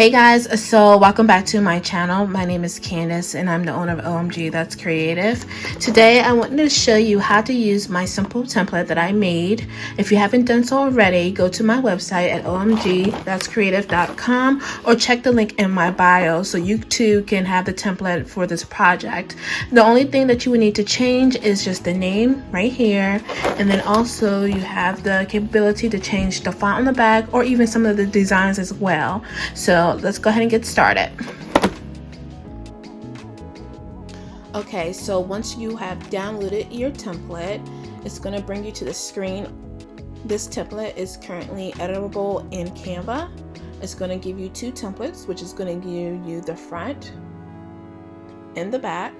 Hey guys, so welcome back to my channel. My name is Candace and I'm the owner of OMG That's Creative. Today I wanted to show you how to use my simple template that I made. If you haven't done so already, go to my website at omgthat'screative.com or check the link in my bio so you too can have the template for this project. The only thing that you would need to change is just the name right here, and then also you have the capability to change the font on the back or even some of the designs as well. So let's go ahead and get started. Okay, so once you have downloaded your template, it's going to bring you to the screen. This template is currently editable in Canva. It's going to give you two templates, which is going to give you the front and the back.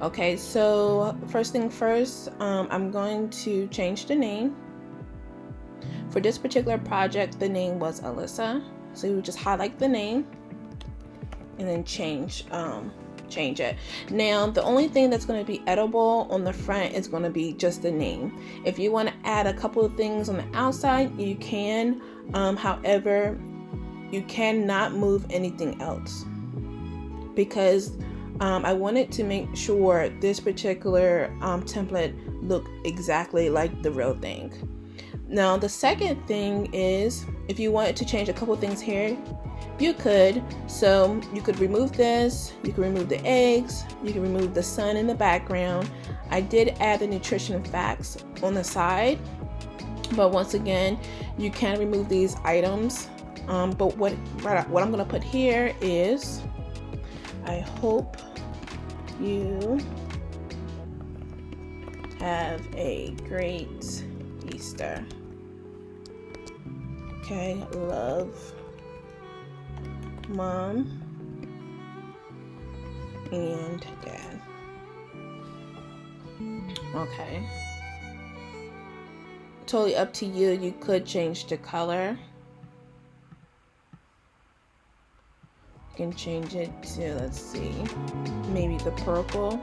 Okay, so first thing first, I'm going to change the name. For this particular project, the name was Alyssa. So you would just highlight the name and then change it. Now, the only thing that's going to be editable on the front is going to be just the name. If you want to add a couple of things on the outside, you can. However, you cannot move anything else because I wanted to make sure this particular template looked exactly like the real thing. Now, the second thing is if you wanted to change a couple things here, you could. So you could remove this, you can remove the eggs, you can remove the sun in the background. I did add the nutrition facts on the side, but once again, you can remove these items. But what I'm going to put here is, I hope you have a great Easter. Okay, love, Mom and Dad. Okay, totally up to you. You could change the color. You can change it to, let's see, maybe the purple,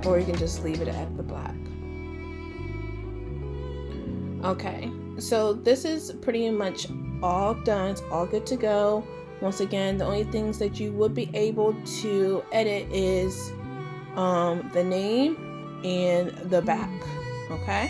or you can just leave it at the black. Okay, so this is pretty much all done. It's all good to go. Once again, the only things that you would be able to edit is the name and the back. Okay,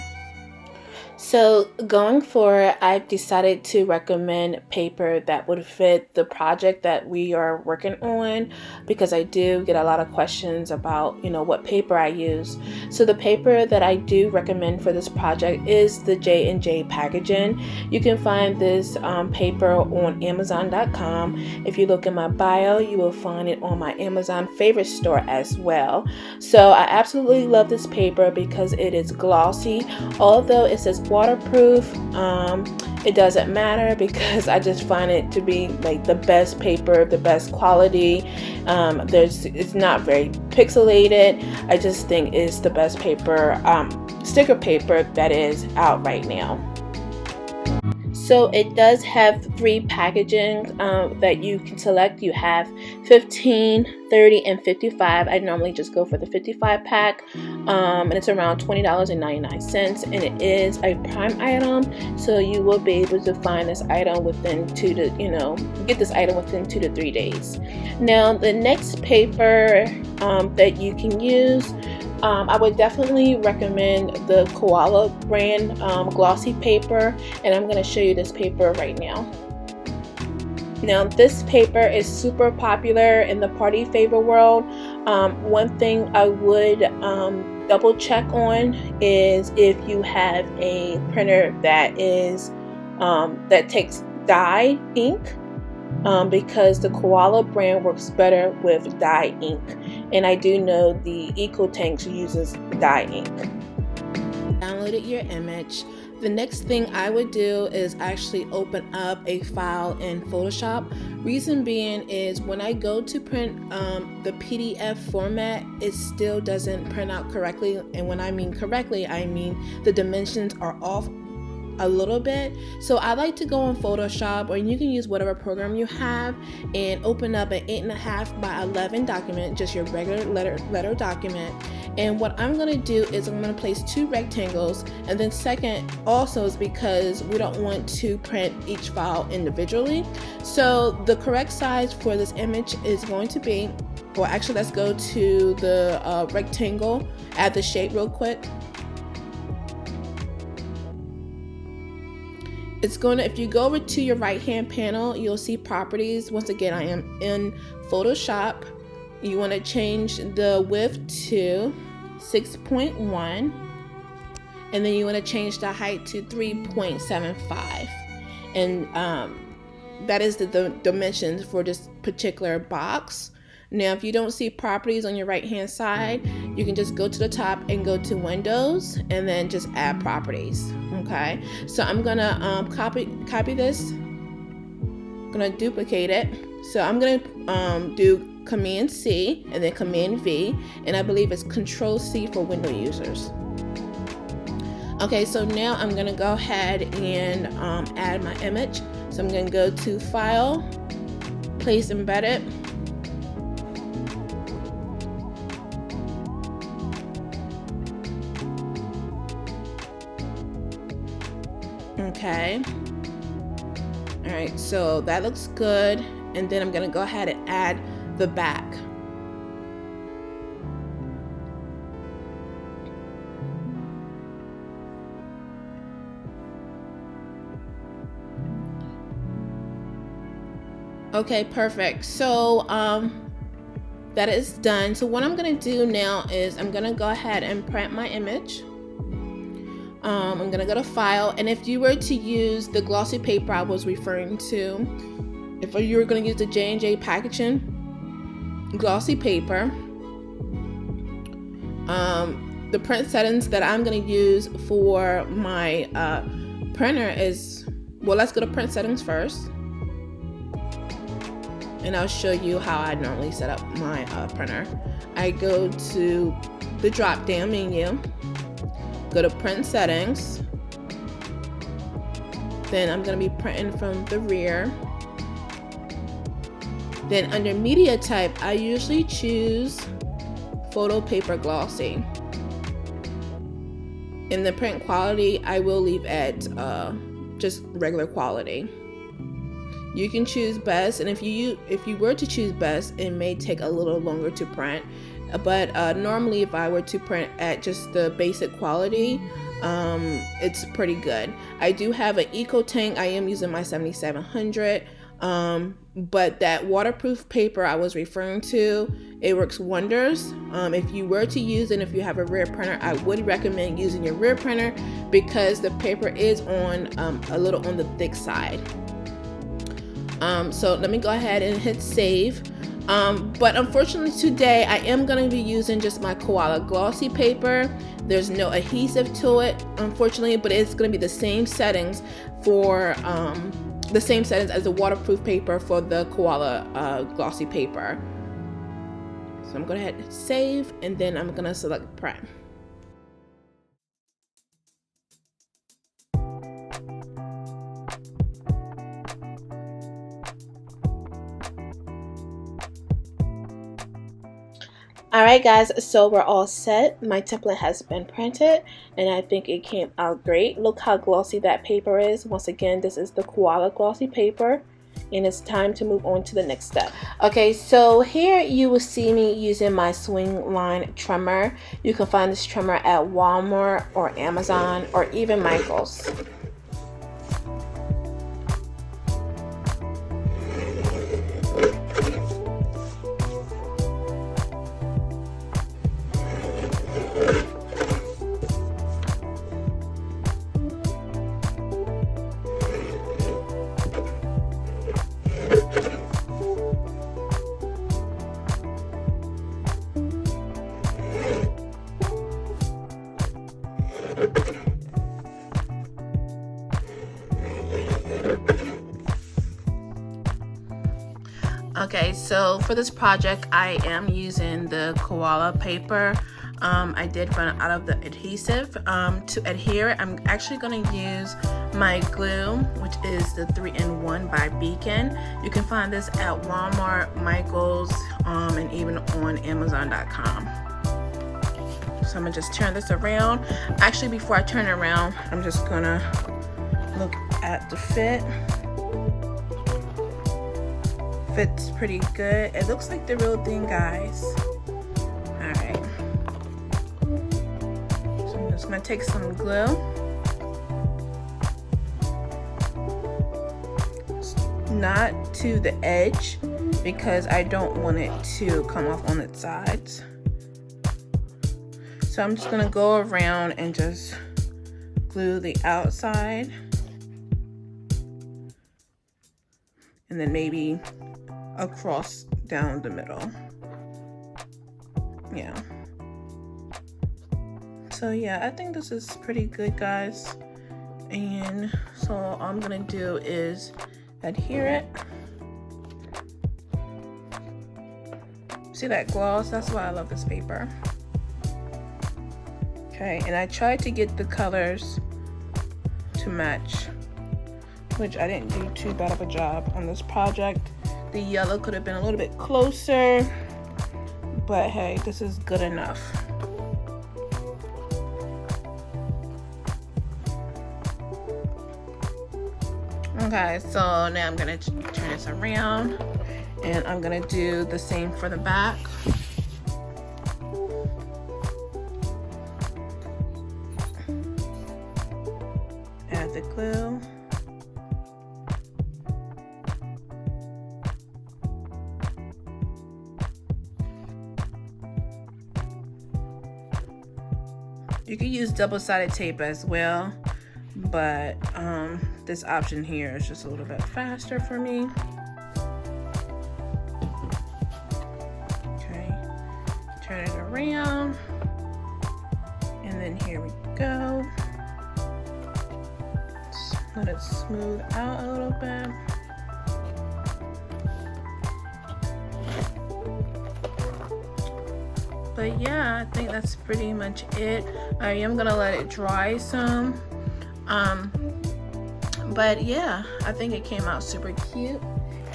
so going forward, I've decided to recommend paper that would fit the project that we are working on, because I do get a lot of questions about, what paper I use. So the paper that I do recommend for this project is the J&J packaging. You can find this paper on Amazon.com. If you look in my bio, you will find it on my Amazon favorite store as well. So I absolutely love this paper because it is glossy. Although it says waterproof, it doesn't matter because I just find it to be like the best paper, the best quality. It's not very pixelated. I just think it's the best paper, sticker paper that is out right now. So it does have 3 packaging that you can select. You have 15, 30, and 55. I normally just go for the 55 pack, and it's around $20.99, and it is a Prime item, so you will be able to find this item within get this item within 2 to 3 days. Now, the next paper that you can use, I would definitely recommend the Koala brand glossy paper, and I'm going to show you this paper right now. Now, this paper is super popular in the party favor world. One thing I would double check on is if you have a printer that is that takes dye ink. Because the Koala brand works better with dye ink, and I do know the EcoTanks uses dye ink. Downloaded your image. The next thing I would do is actually open up a file in Photoshop. Reason being is when I go to print the PDF format, it still doesn't print out correctly, and when I mean correctly, I mean the dimensions are off a little bit. So I like to go in Photoshop, or you can use whatever program you have, and open up an 8.5 by 11 document, just your regular letter document, And what I'm going to do is I'm going to place 2 rectangles, and then second also is because we don't want to print each file individually. So the correct size for this image is going to be, well actually let's go to the rectangle, add the shape real quick. It's going to, if you go over to your right hand panel, you'll see properties. Once again, I am in Photoshop. You want to change the width to 6.1, and then you want to change the height to 3.75, and that is the dimensions for this particular box. Now, if you don't see properties on your right hand side, you can just go to the top and go to Windows and then just add properties. Okay, so I'm gonna copy this. I'm gonna duplicate it. So I'm gonna do Command C and then Command V, and I believe it's Control C for Windows users. Okay, so now I'm gonna go ahead and add my image. So I'm gonna go to File, Place Embedded. Okay. All right, so that looks good. And then I'm gonna go ahead and add the back. Okay, perfect. So that is done. So what I'm gonna do now is I'm gonna go ahead and print my image. I'm gonna go to File, and if you were to use the glossy paper I was referring to, if you were gonna use the J&J packaging glossy paper, the print settings that I'm gonna use for my printer is, well, let's go to print settings first, and I'll show you how I normally set up my printer. I go to the drop down menu, go to print settings, then I'm going to be printing from the rear. Then under media type, I usually choose photo paper glossy. In the print quality, I will leave at just regular quality. You can choose best, and if you were to choose best, it may take a little longer to print. But normally if I were to print at just the basic quality, it's pretty good. I do have an Eco Tank. I am using my 7700, but that waterproof paper I was referring to, it works wonders. If you were to use it, if you have a rear printer, I would recommend using your rear printer because the paper is on a little on the thick side. So let me go ahead and hit save. But unfortunately today I am going to be using just my Koala glossy paper. There's no adhesive to it, unfortunately, but it's going to be the same settings for the same settings as the waterproof paper for the Koala glossy paper. So I'm going to hit save, and then I'm going to select print. Alright guys, so we're all set. My template has been printed and I think it came out great. Look how glossy that paper is. Once again, this is the Koala glossy paper, and it's time to move on to the next step. Okay, so here you will see me using my swing line trimmer. You can find this trimmer at Walmart or Amazon or even Michael's. Okay, so for this project I am using the Koala paper. I did run out of the adhesive. To adhere, I'm actually going to use my glue, which is the 3-in-1 by Beacon. You can find this at Walmart, Michael's, and even on Amazon.com. So I'm gonna just turn this around. Actually, before I turn it around, I'm just gonna look at the fit. Fits pretty good. It looks like the real thing, guys. All right. So I'm just gonna take some glue. Not to the edge because I don't want it to come off on its sides. So I'm just gonna go around and just glue the outside. And then maybe across down the middle. Yeah. So yeah, I think this is pretty good, guys. And so all I'm gonna do is adhere it. See that gloss? That's why I love this paper. Okay, and I tried to get the colors to match, which I didn't do too bad of a job on this project. The yellow could have been a little bit closer, but hey, this is good enough. Okay, so now I'm gonna turn this around and I'm gonna do the same for the back. Add the glue. You can use double-sided tape as well, but this option here is just a little bit faster for me. Okay, turn it around, and then here we go. Just let it smooth out a little bit. But yeah, I think that's pretty much it. I am gonna let it dry some. But yeah, I think it came out super cute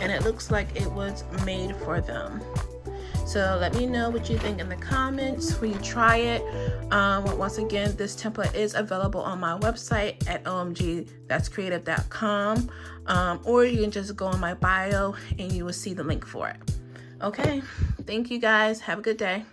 and it looks like it was made for them. So let me know what you think in the comments when you try it. Once again, this template is available on my website at omgthat'screative.com, or you can just go on my bio and you will see the link for it. Okay, thank you guys. Have a good day.